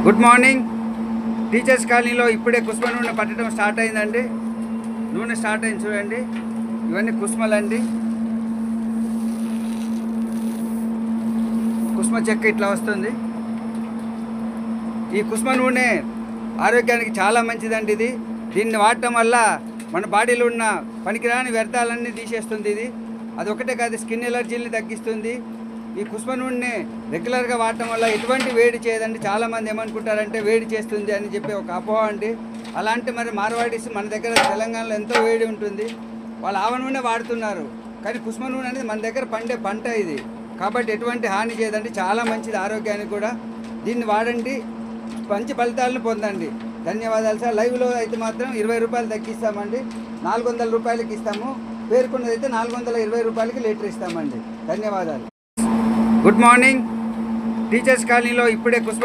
Good morning. Teachers కాలనీలో ఇప్పుడే కుసుమ నూనె పట్టడం స్టార్ట్ అయిందండి. నూనె స్టార్ట్ అయింది చూడండి. ఇవన్నీ కుసుమలండి. కుసుమ చెక్క ఇట్లా వస్తుంది. ఈ కుసుమ నూనె ఆరోగ్యానికి చాలా మంచిదండి. దీన్ని వాడటం వల్ల మన బాడీలో ఉన్న పనికిరాని వ్యర్థాలన్నీ తీసేస్తుంది. అదొకటే కాదు, స్కిన్ ఎలర్జీని తగ్గిస్తుంది. ఈ కుసుమ నూనె రెగ్యులర్గా వాడటం వల్ల ఎటువంటి వేడి చేయదండి. చాలామంది ఏమనుకుంటారంటే వేడి చేస్తుంది అని చెప్పి ఒక అపోహ అండి. అలాంటి మరి మార్వాడీస్ మన దగ్గర తెలంగాణలో ఎంతో వేడి ఉంటుంది, వాళ్ళు ఆవ నూనె వాడుతున్నారు. కానీ కుసుమ నూనె అనేది మన దగ్గర పండే పంట ఇది, కాబట్టి ఎటువంటి హాని చేయదండి. చాలా మంచిది ఆరోగ్యానికి కూడా. దీన్ని వాడండి, మంచి ఫలితాలను పొందండి. ధన్యవాదాలు సార్. లైవ్లో అయితే మాత్రం 20 రూపాయలు తగ్గిస్తామండి. 400 రూపాయలకి ఇస్తాము. పేర్కొన్నది అయితే 420 రూపాయలకి లీటర్ ఇస్తామండి. ధన్యవాదాలు. Good morning. టీచర్స్ కాలనీలో ఇప్పుడే కుసుమ